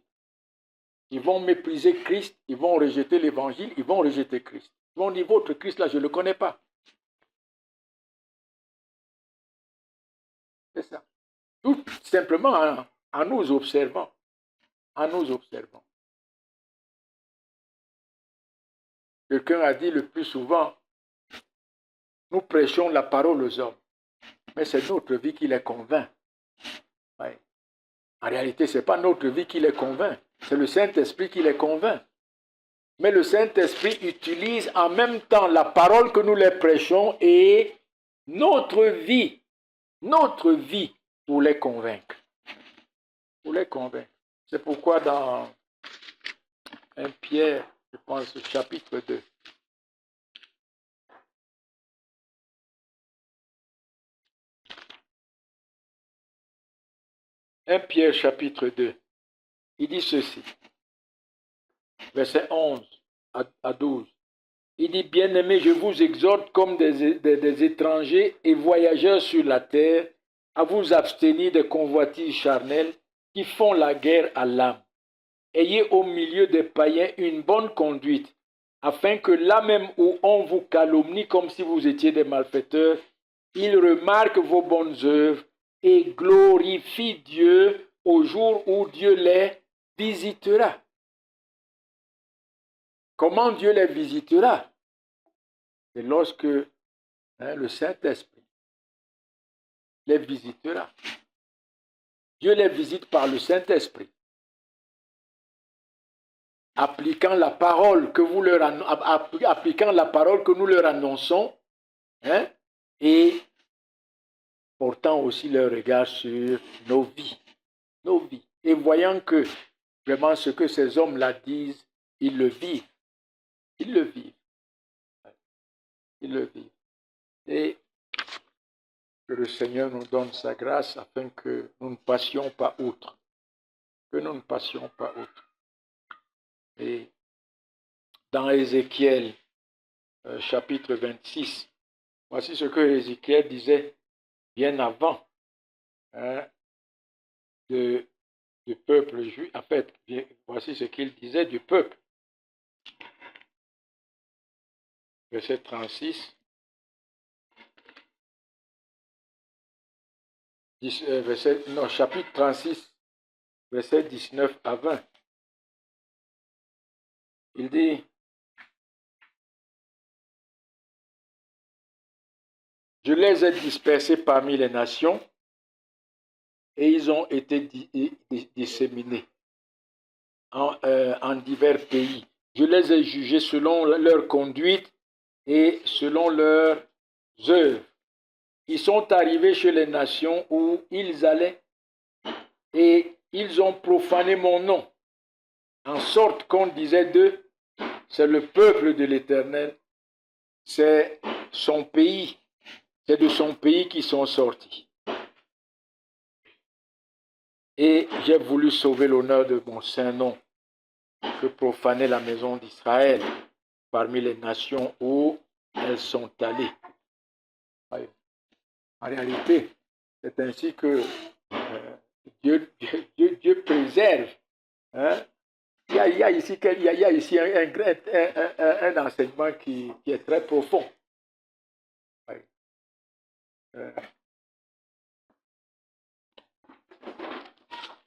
Ils vont mépriser Christ, ils vont rejeter l'évangile, ils vont rejeter Christ. Ils vont dire, votre Christ là, je ne le connais pas. C'est ça. Tout simplement en nous observant. En nous observant. Quelqu'un a dit le plus souvent, nous prêchons la parole aux hommes, mais c'est notre vie qui les convainc. Ouais. En réalité, ce n'est pas notre vie qui les convainc, c'est le Saint-Esprit qui les convainc. Mais le Saint-Esprit utilise en même temps la parole que nous les prêchons et notre vie pour les convaincre. Pour les convaincre. C'est pourquoi dans 1 Pierre, je pense, chapitre 2, Pierre chapitre 2, il dit ceci, verset 11 à 12. Il dit, bien-aimés, je vous exhorte comme des étrangers et voyageurs sur la terre à vous abstenir des convoitises charnelles qui font la guerre à l'âme. Ayez au milieu des païens une bonne conduite, afin que là même où on vous calomnie comme si vous étiez des malfaiteurs, ils remarquent vos bonnes œuvres et glorifient Dieu au jour où Dieu les visitera. Comment Dieu les visitera? C'est lorsque le Saint-Esprit les visitera. Dieu les visite par le Saint-Esprit, appliquant la parole que nous leur annonçons, et portant aussi leur regard sur nos vies. Et voyant que vraiment ce que ces hommes-là disent, ils le vivent. Et que le Seigneur nous donne sa grâce afin que nous ne passions pas outre. Et dans Ézéchiel, chapitre 26, voici ce que Ézéchiel disait bien avant du peuple juif. En fait, voici ce qu'il disait du peuple. Verset 36. Chapitre 36, verset 19 à 20. Il dit, je les ai dispersés parmi les nations et ils ont été disséminés en divers pays. Je les ai jugés selon leur conduite et selon leurs œuvres. Ils sont arrivés chez les nations où ils allaient et ils ont profané mon nom, en sorte qu'on disait d'eux, c'est le peuple de l'Éternel, c'est son pays, c'est de son pays qu'ils sont sortis. Et j'ai voulu sauver l'honneur de mon saint nom, que profanait la maison d'Israël parmi les nations où elles sont allées. En réalité, c'est ainsi que Dieu préserve. Il y a ici un enseignement qui est très profond.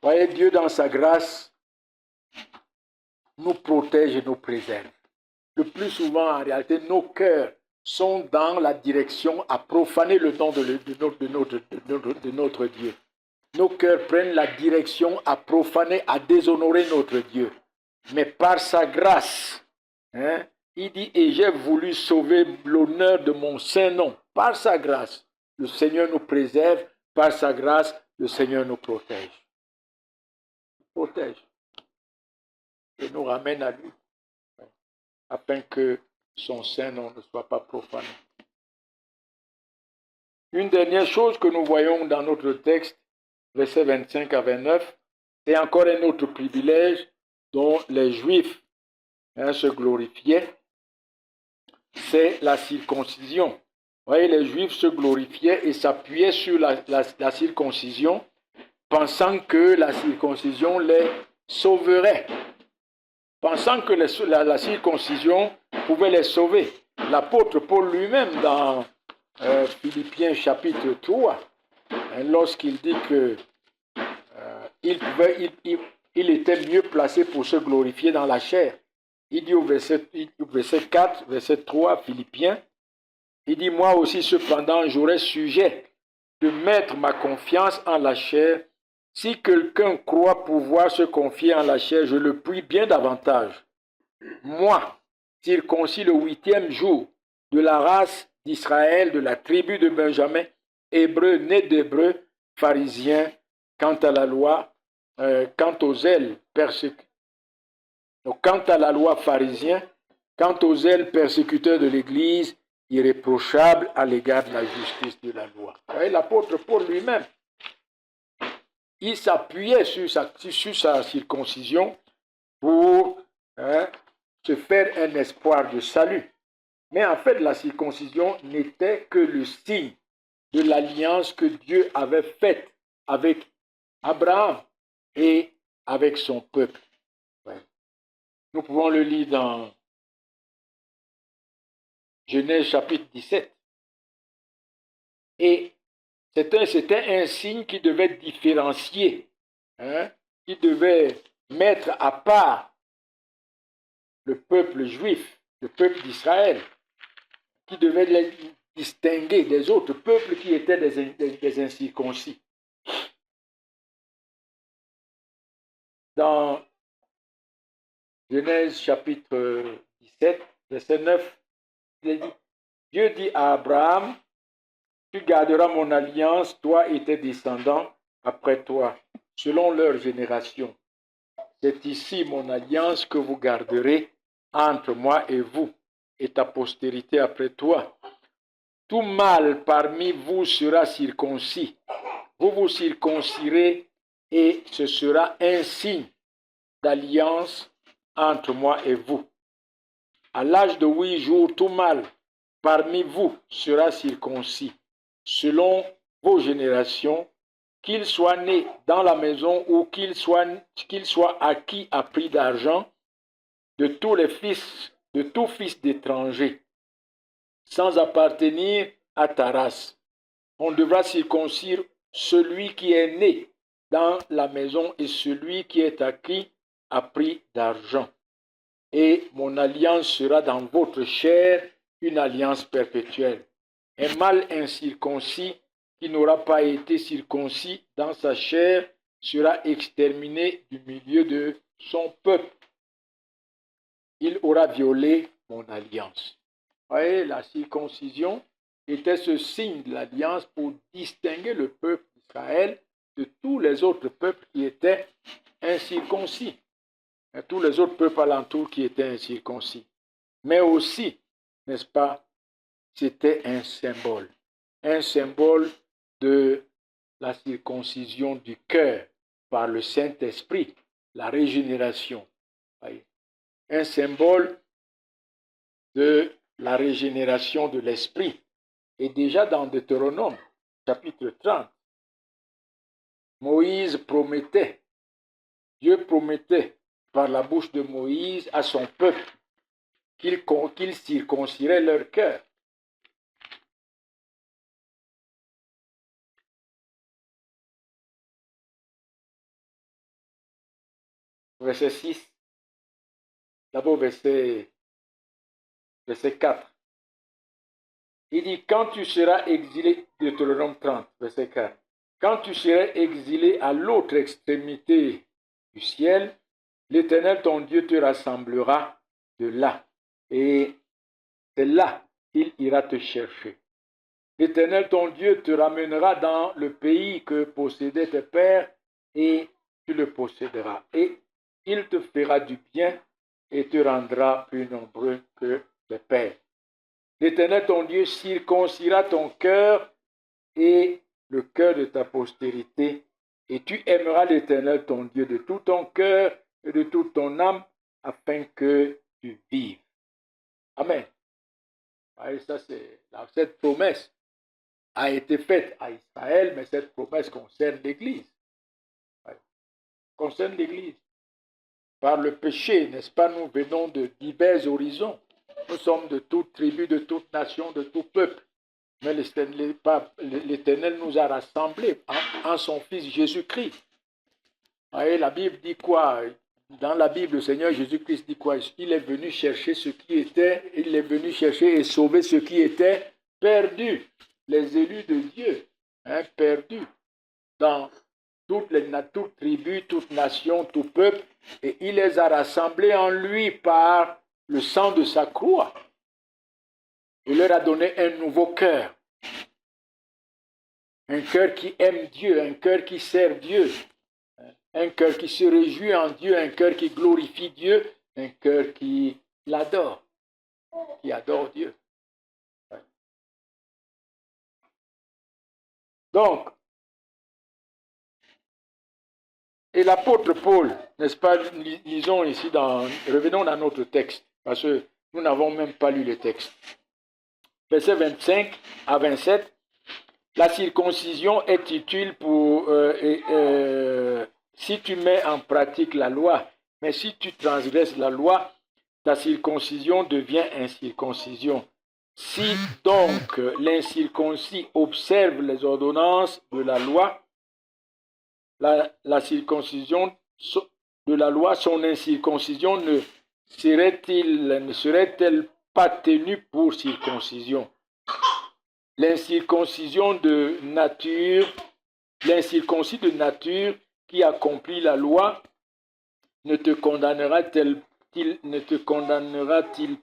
Voyez, Dieu dans sa grâce nous protège et nous préserve. Le plus souvent, en réalité, nos cœurs sont dans la direction à profaner le nom de notre Dieu. Nos cœurs prennent la direction à profaner, à déshonorer notre Dieu. Mais par sa grâce, il dit, et j'ai voulu sauver l'honneur de mon saint nom. Par sa grâce, le Seigneur nous préserve. Par sa grâce, le Seigneur nous protège. Et nous ramène à lui, afin que son saint nom ne soit pas profané. Une dernière chose que nous voyons dans notre texte, versets 25 à 29, c'est encore un autre privilège dont les Juifs se glorifiaient, c'est la circoncision. Vous voyez, les Juifs se glorifiaient et s'appuyaient sur la circoncision, pensant que la circoncision les sauverait. Pensant que la circoncision pouvait les sauver. L'apôtre Paul lui-même, dans Philippiens chapitre 3, lorsqu'il dit que il était mieux placé pour se glorifier dans la chair. Il dit au verset 4, verset 3, Philippiens, il dit, moi aussi cependant, j'aurais sujet de mettre ma confiance en la chair. Si quelqu'un croit pouvoir se confier en la chair, je le prie bien davantage. Moi, circoncis le 8e jour, de la race d'Israël, de la tribu de Benjamin, hébreu, né d'hébreu, pharisien, quant à la loi, quant aux ailes quant à la loi pharisien, quant aux ailes persécuteurs de l'Église, irréprochable à l'égard de la justice de la loi. Vous voyez, l'apôtre Paul lui-même, il s'appuyait sur sa circoncision pour se faire un espoir de salut. Mais en fait, la circoncision n'était que le signe de l'alliance que Dieu avait faite avec Abraham et avec son peuple. Ouais. Nous pouvons le lire dans Genèse chapitre 17. Et c'était un signe qui devait différencier, qui devait mettre à part le peuple juif, le peuple d'Israël, qui devait les distinguer des autres peuples qui étaient des incirconcis. Dans Genèse chapitre 17, verset 9, Dieu dit à Abraham, tu garderas mon alliance, toi et tes descendants après toi, selon leur génération. C'est ici mon alliance que vous garderez entre moi et vous, et ta postérité après toi. Tout mâle parmi vous sera circoncis. Vous vous circoncirez et ce sera un signe d'alliance entre moi et vous. À l'âge de 8 jours, tout mâle parmi vous sera circoncis, selon vos générations, qu'il soit né dans la maison ou qu'il soit acquis à prix d'argent, de tous les fils, de tout fils d'étranger, sans appartenir à ta race. On devra circoncire celui qui est né dans la maison et celui qui est acquis à prix d'argent. Et mon alliance sera dans votre chair une alliance perpétuelle. Un mâle incirconcis qui n'aura pas été circoncis dans sa chair sera exterminé du milieu de son peuple. Il aura violé mon alliance. Vous voyez, la circoncision était ce signe de l'alliance pour distinguer le peuple d'Israël de tous les autres peuples qui étaient incirconcis. Et tous les autres peuples alentours qui étaient incirconcis. Mais aussi, n'est-ce pas, c'était un symbole de la circoncision du cœur par le Saint-Esprit, la régénération. Un symbole de la régénération de l'esprit. Et déjà dans Deutéronome, chapitre 30, Moïse promettait, Dieu promettait par la bouche de Moïse à son peuple qu'il circoncirait leur cœur. Verset 6, d'abord verset 4. Il dit, quand tu seras exilé, Deutéronome 30, verset 4, quand tu seras exilé à l'autre extrémité du ciel, l'Éternel ton Dieu te rassemblera de là, et c'est là qu'il ira te chercher. L'Éternel ton Dieu te ramènera dans le pays que possédaient tes pères, et tu le posséderas. Et il te fera du bien et te rendra plus nombreux que tes pères. L'Éternel ton Dieu circoncira ton cœur et le cœur de ta postérité, et tu aimeras l'Éternel ton Dieu de tout ton cœur et de toute ton âme, afin que tu vives. Amen. Et ça, cette promesse a été faite à Israël, mais cette promesse concerne l'Église. Concerne l'Église. Par le péché, n'est-ce pas, nous venons de divers horizons. Nous sommes de toute tribu, de toute nation, de tout peuple. Mais l'Éternel nous a rassemblés en son Fils Jésus-Christ. Et la Bible dit quoi? Dans la Bible, le Seigneur Jésus-Christ dit quoi? Il est venu chercher ce qui était, il est venu chercher et sauver ce qui était perdu. Les élus de Dieu, perdus dans toute tribu, toute nation, tout peuple, et il les a rassemblés en lui par le sang de sa croix. Il leur a donné un nouveau cœur. Un cœur qui aime Dieu, un cœur qui sert Dieu, un cœur qui se réjouit en Dieu, un cœur qui glorifie Dieu, un cœur qui l'adore, qui adore Dieu. Donc, et l'apôtre Paul, n'est-ce pas, lisons ici, revenons dans notre texte, parce que nous n'avons même pas lu le texte. Verset 25 à 27, la circoncision est utile pour, si tu mets en pratique la loi, mais si tu transgresses la loi, ta circoncision devient incirconcision. Si donc l'incirconcis observe les ordonnances de la loi, la circoncision de la loi, son incirconcision ne serait-elle pas tenue pour circoncision? L'incirconcision de nature, l'incirconcis de nature qui accomplit la loi ne te condamnera-t-il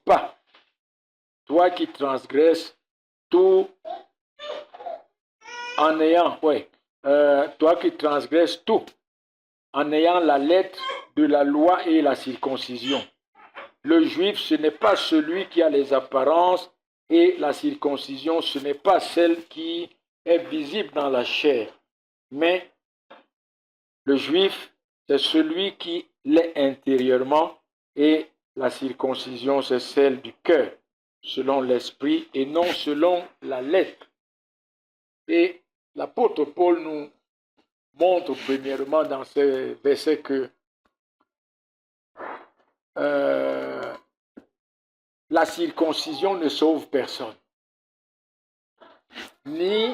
pas, toi qui transgresses tout en ayant, toi qui transgresses tout en ayant la lettre de la loi et la circoncision. Le juif, ce n'est pas celui qui a les apparences, et la circoncision, ce n'est pas celle qui est visible dans la chair, mais le juif, c'est celui qui l'est intérieurement, et la circoncision, c'est celle du cœur, selon l'esprit et non selon la lettre. Et l'apôtre Paul nous montre premièrement dans ce verset que la circoncision ne sauve personne. Ni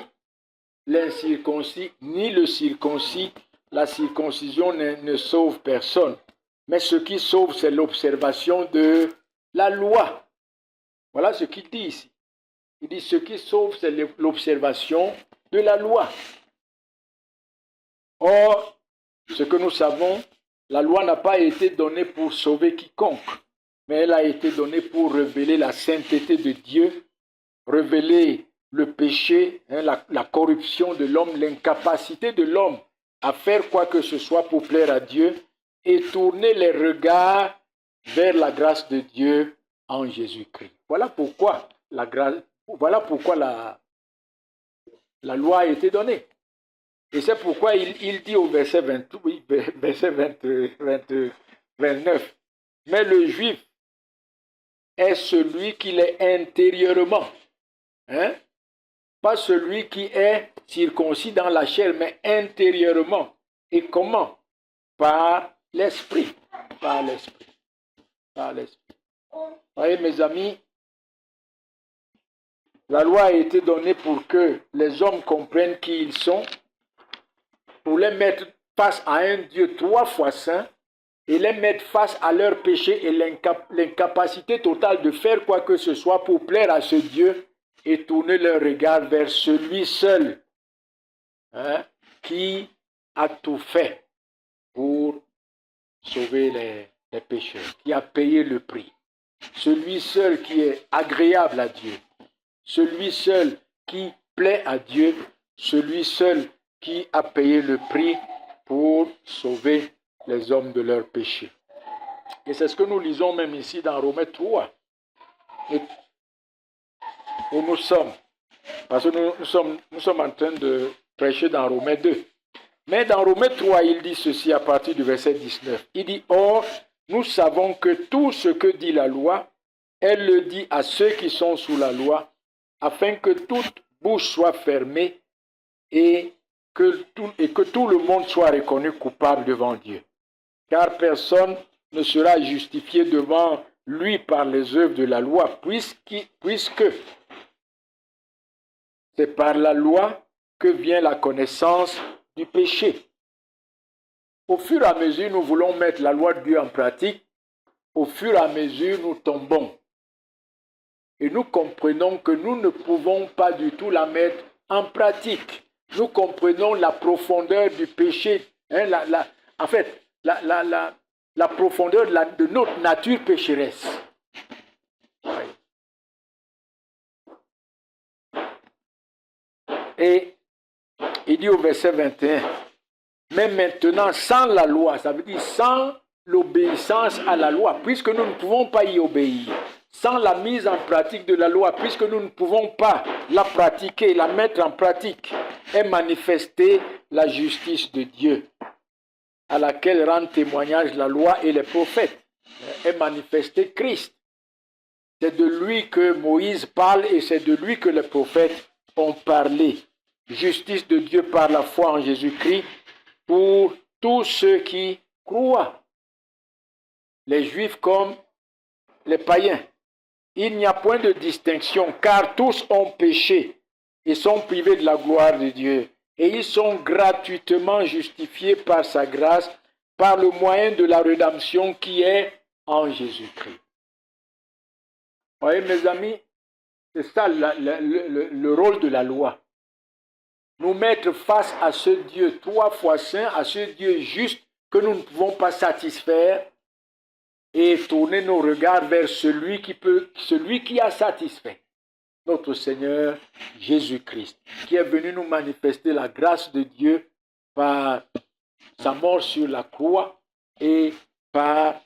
l'incirconcis, ni le circoncis, la circoncision ne sauve personne. Mais ce qui sauve, c'est l'observation de la loi. Voilà ce qu'il dit ici. Il dit ce qui sauve, c'est l'observation de la loi. Or, ce que nous savons, la loi n'a pas été donnée pour sauver quiconque, mais elle a été donnée pour révéler la sainteté de Dieu, révéler le péché, la corruption de l'homme, l'incapacité de l'homme à faire quoi que ce soit pour plaire à Dieu et tourner les regards vers la grâce de Dieu en Jésus-Christ. Voilà pourquoi la loi a été donnée. Et c'est pourquoi il dit au verset 29, mais le juif est celui qui l'est intérieurement, pas celui qui est circoncis dans la chair, mais intérieurement. Et comment? Par l'esprit. Par l'esprit. Par l'esprit. Vous voyez, mes amis, la loi a été donnée pour que les hommes comprennent qui ils sont, pour les mettre face à un Dieu 3 fois saint et les mettre face à leur péché et l'incapacité totale de faire quoi que ce soit pour plaire à ce Dieu et tourner leur regard vers celui seul qui a tout fait pour sauver les pécheurs, qui a payé le prix. Celui seul qui est agréable à Dieu, celui seul qui plaît à Dieu, celui seul qui a payé le prix pour sauver les hommes de leurs péchés. Et c'est ce que nous lisons même ici dans Romains 3, où nous sommes. Parce que nous sommes en train de prêcher dans Romains 2. Mais dans Romains 3, il dit ceci à partir du verset 19. Il dit, or, nous savons que tout ce que dit la loi, elle le dit à ceux qui sont sous la loi, afin que toute bouche soit fermée et que tout le monde soit reconnu coupable devant Dieu. Car personne ne sera justifié devant lui par les œuvres de la loi, puisque C'est par la loi que vient la connaissance du péché. Au fur et à mesure, nous voulons mettre la loi de Dieu en pratique. Au fur et à mesure, nous tombons. Et nous comprenons que nous ne pouvons pas du tout la mettre en pratique. Nous comprenons la profondeur du péché. En fait, la profondeur de notre nature pécheresse. Et il dit au verset 21, mais maintenant sans la loi, ça veut dire sans l'obéissance à la loi, puisque nous ne pouvons pas y obéir, sans la mise en pratique de la loi, puisque nous ne pouvons pas la pratiquer, la mettre en pratique, est manifestée la justice de Dieu, à laquelle rendent témoignage la loi et les prophètes, est manifesté Christ. C'est de lui que Moïse parle et c'est de lui que les prophètes ont parlé. Justice de Dieu par la foi en Jésus-Christ pour tous ceux qui croient, les Juifs comme les païens. Il n'y a point de distinction, car tous ont péché et sont privés de la gloire de Dieu. Et ils sont gratuitement justifiés par sa grâce, par le moyen de la rédemption qui est en Jésus-Christ. Vous voyez, mes amis, c'est ça le rôle de la loi. Nous mettre face à ce Dieu 3 fois saint, à ce Dieu juste que nous ne pouvons pas satisfaire et tourner nos regards vers celui qui a satisfait, notre Seigneur Jésus-Christ, qui est venu nous manifester la grâce de Dieu par sa mort sur la croix et par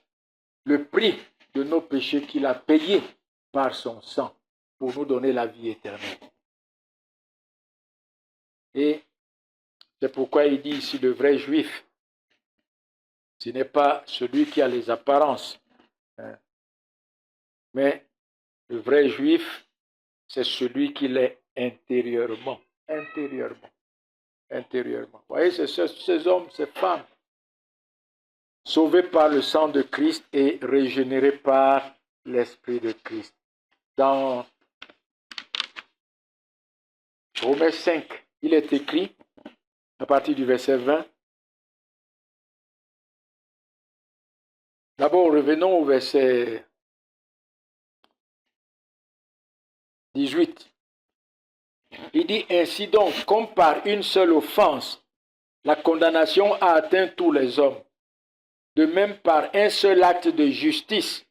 le prix de nos péchés qu'il a payé par son sang pour nous donner la vie éternelle. Et c'est pourquoi il dit ici le vrai juif, ce n'est pas celui qui a les apparences, mais le vrai juif, c'est celui qui l'est intérieurement. Vous voyez, c'est ces hommes, ces femmes, sauvés par le sang de Christ et régénérés par l'Esprit de Christ. Dans Romains 5, il est écrit, à partir du verset 20, d'abord revenons au verset 18. Il dit ainsi donc, comme par une seule offense, la condamnation a atteint tous les hommes. De même par un seul acte de justice,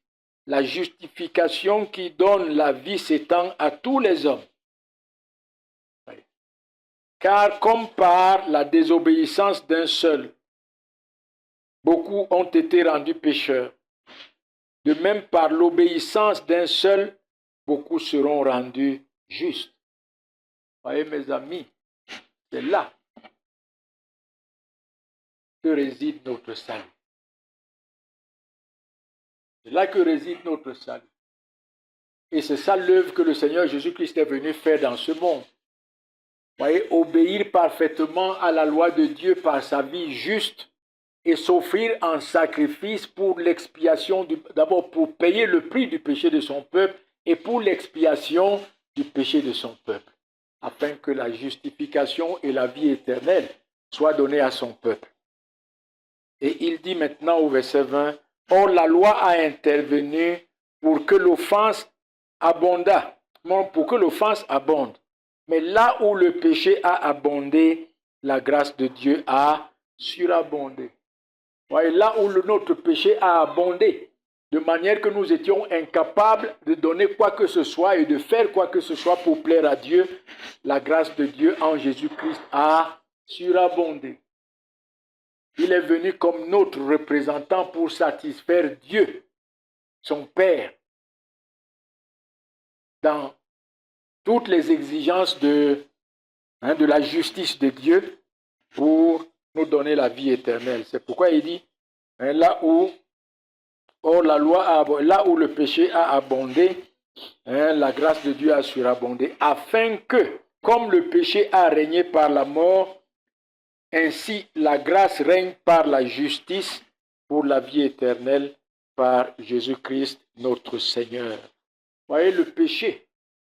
la justification qui donne la vie s'étend à tous les hommes. Car comme par la désobéissance d'un seul, beaucoup ont été rendus pécheurs. De même par l'obéissance d'un seul, beaucoup seront rendus justes. Voyez mes amis, c'est là que réside notre salut. C'est là que réside notre salut. Et c'est ça l'œuvre que le Seigneur Jésus-Christ est venu faire dans ce monde. Vous voyez, obéir parfaitement à la loi de Dieu par sa vie juste et s'offrir en sacrifice pour l'expiation, d'abord pour payer le prix du péché de son peuple et pour l'expiation du péché de son peuple, afin que la justification et la vie éternelle soient données à son peuple. Et il dit maintenant au verset 20, « Or la loi a intervenu pour que l'offense abondât, pour que l'offense abonde. Mais là où le péché a abondé, la grâce de Dieu a surabondé. » Voyez, là où notre péché a abondé, de manière que nous étions incapables de donner quoi que ce soit et de faire quoi que ce soit pour plaire à Dieu, la grâce de Dieu en Jésus-Christ a surabondé. Il est venu comme notre représentant pour satisfaire Dieu, son Père, dans toutes les exigences de la justice de Dieu pour nous donner la vie éternelle. C'est pourquoi il dit, là où le péché a abondé, la grâce de Dieu a surabondé, afin que, comme le péché a régné par la mort, ainsi la grâce règne par la justice pour la vie éternelle par Jésus-Christ notre Seigneur. Vous voyez, le péché,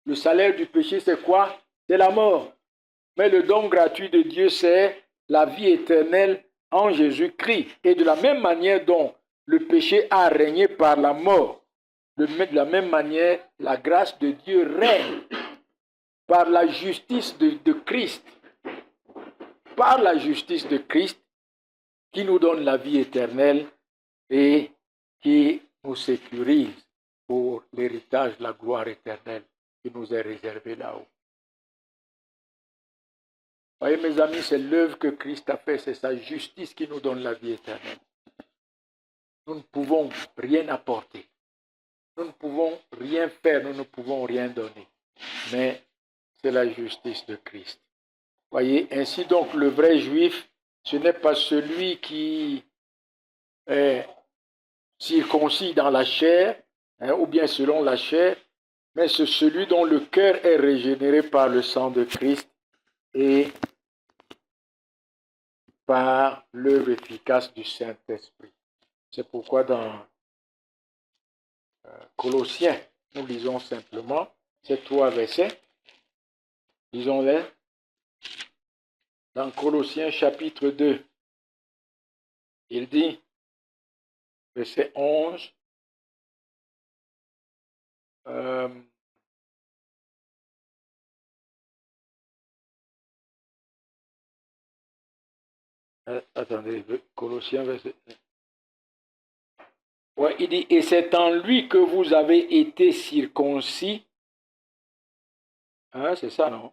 le salaire du péché, c'est quoi? c'est la mort. Mais le don gratuit de Dieu, c'est la vie éternelle en Jésus-Christ. Et de la même manière dont le péché a régné par la mort, de la même manière, la grâce de Dieu règne par la justice de Christ. Par la justice de Christ qui nous donne la vie éternelle et qui nous sécurise pour l'héritage de la gloire éternelle qui nous est réservé là-haut. Voyez mes amis, c'est l'œuvre que Christ a fait, c'est sa justice qui nous donne la vie éternelle. Nous ne pouvons rien apporter. Nous ne pouvons rien faire, nous ne pouvons rien donner. Mais c'est la justice de Christ. Voyez, ainsi donc le vrai juif, ce n'est pas celui qui est circoncis dans la chair, ou bien selon la chair, mais c'est celui dont le cœur est régénéré par le sang de Christ et par l'œuvre efficace du Saint-Esprit. C'est pourquoi dans Colossiens, nous lisons simplement ces 3 versets. Lisons-les. Dans Colossiens chapitre 2, il dit, verset 11, attendez, Colossiens, verset... Ouais, il dit, et c'est en lui que vous avez été circoncis. C'est ça, non?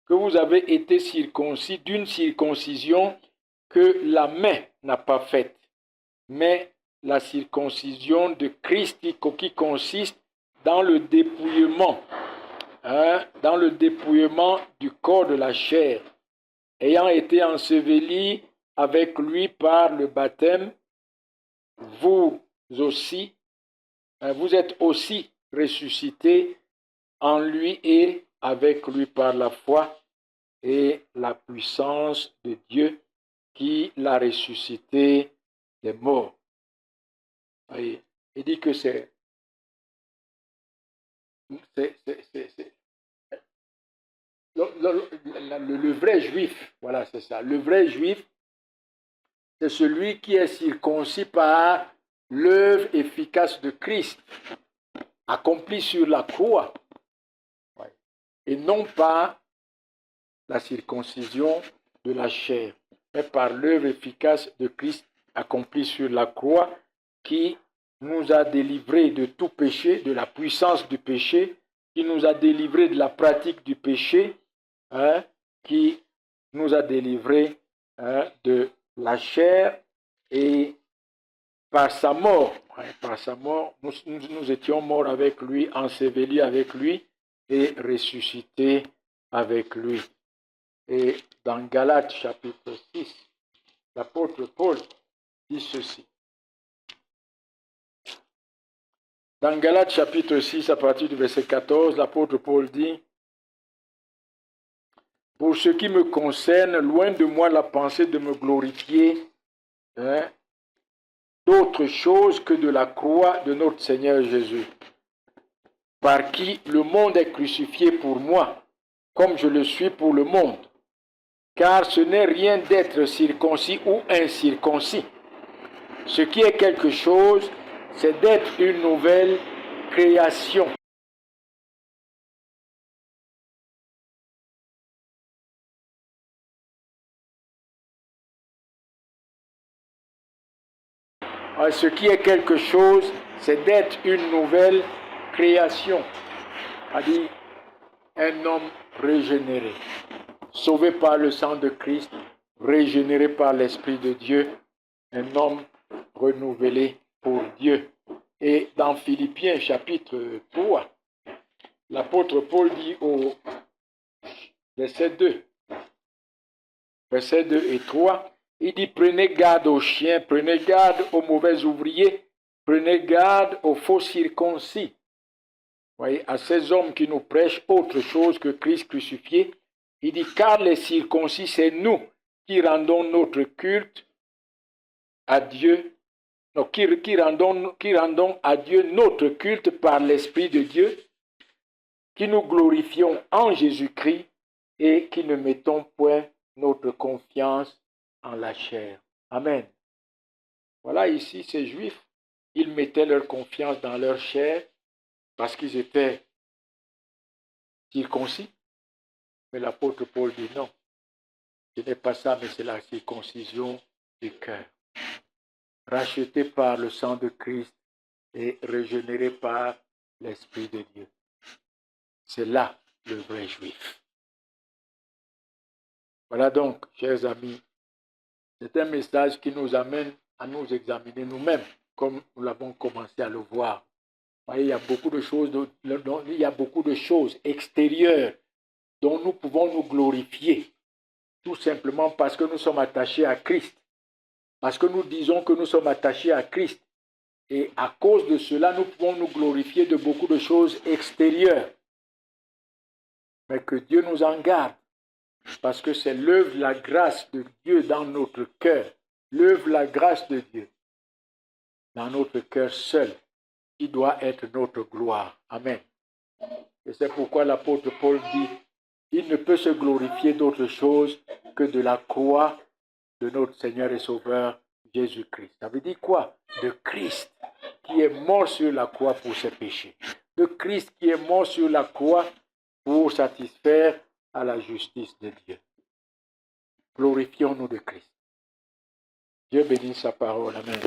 Que vous avez été circoncis d'une circoncision que la main n'a pas faite, mais la circoncision de Christ qui consiste dans le dépouillement, du corps de la chair, ayant été enseveli avec lui par le baptême, vous êtes aussi ressuscités en lui et avec lui par la foi et la puissance de Dieu qui l'a ressuscité des morts. Voyez, il dit que c'est le vrai juif, voilà, c'est ça. Le vrai juif, c'est celui qui est circoncis par l'œuvre efficace de Christ, accomplie sur la croix, et non pas la circoncision de la chair, mais par l'œuvre efficace de Christ accomplie sur la croix, qui nous a délivrés de tout péché, de la puissance du péché, qui nous a délivrés de la pratique du péché, qui nous a délivrés de la chair, et par sa mort, nous étions morts avec lui, ensevelis avec lui et ressuscités avec lui. Et dans Galates chapitre 6, l'apôtre Paul dit ceci. Dans Galates chapitre 6, à partir du verset 14, l'apôtre Paul dit, « Pour ce qui me concerne, loin de moi la pensée de me glorifier d'autre chose que de la croix de notre Seigneur Jésus, par qui le monde est crucifié pour moi, comme je le suis pour le monde. Car ce n'est rien d'être circoncis ou incirconcis. Ce qui est quelque chose, c'est d'être une nouvelle création. » Ce qui est quelque chose, c'est d'être une nouvelle création. C'est-à-dire un homme régénéré, sauvé par le sang de Christ, régénéré par l'Esprit de Dieu, un homme renouvelé pour Dieu. Et dans Philippiens chapitre 3, l'apôtre Paul dit au verset 2 et 3, il dit, prenez garde aux chiens, prenez garde aux mauvais ouvriers, prenez garde aux faux circoncis. Voyez, à ces hommes qui nous prêchent autre chose que Christ crucifié, il dit, car les circoncis, c'est nous qui rendons notre culte à Dieu, qui rendons à Dieu notre culte par l'Esprit de Dieu, qui nous glorifions en Jésus-Christ et qui ne mettons point notre confiance en la chair. Amen. Voilà, ici, ces Juifs, ils mettaient leur confiance dans leur chair parce qu'ils étaient circoncis. Mais l'apôtre Paul dit non, ce n'est pas ça, mais c'est la circoncision du cœur. Racheté par le sang de Christ et régénéré par l'Esprit de Dieu. C'est là le vrai Juif. Voilà donc, chers amis, c'est un message qui nous amène à nous examiner nous-mêmes, comme nous l'avons commencé à le voir. Voyez, il y a beaucoup de choses extérieures dont nous pouvons nous glorifier, tout simplement parce que nous sommes attachés à Christ, parce que nous disons que nous sommes attachés à Christ. Et à cause de cela, nous pouvons nous glorifier de beaucoup de choses extérieures. Mais que Dieu nous en garde, parce que c'est l'œuvre, la grâce de Dieu dans notre cœur, l'œuvre, la grâce de Dieu dans notre cœur seul, qui doit être notre gloire. Amen. Et c'est pourquoi l'apôtre Paul dit, il ne peut se glorifier d'autre chose que de la croix de notre Seigneur et Sauveur Jésus-Christ. Ça veut dire quoi? De Christ qui est mort sur la croix pour ses péchés. De Christ qui est mort sur la croix pour satisfaire à la justice de Dieu. Glorifions-nous de Christ. Dieu bénisse sa parole. Amen.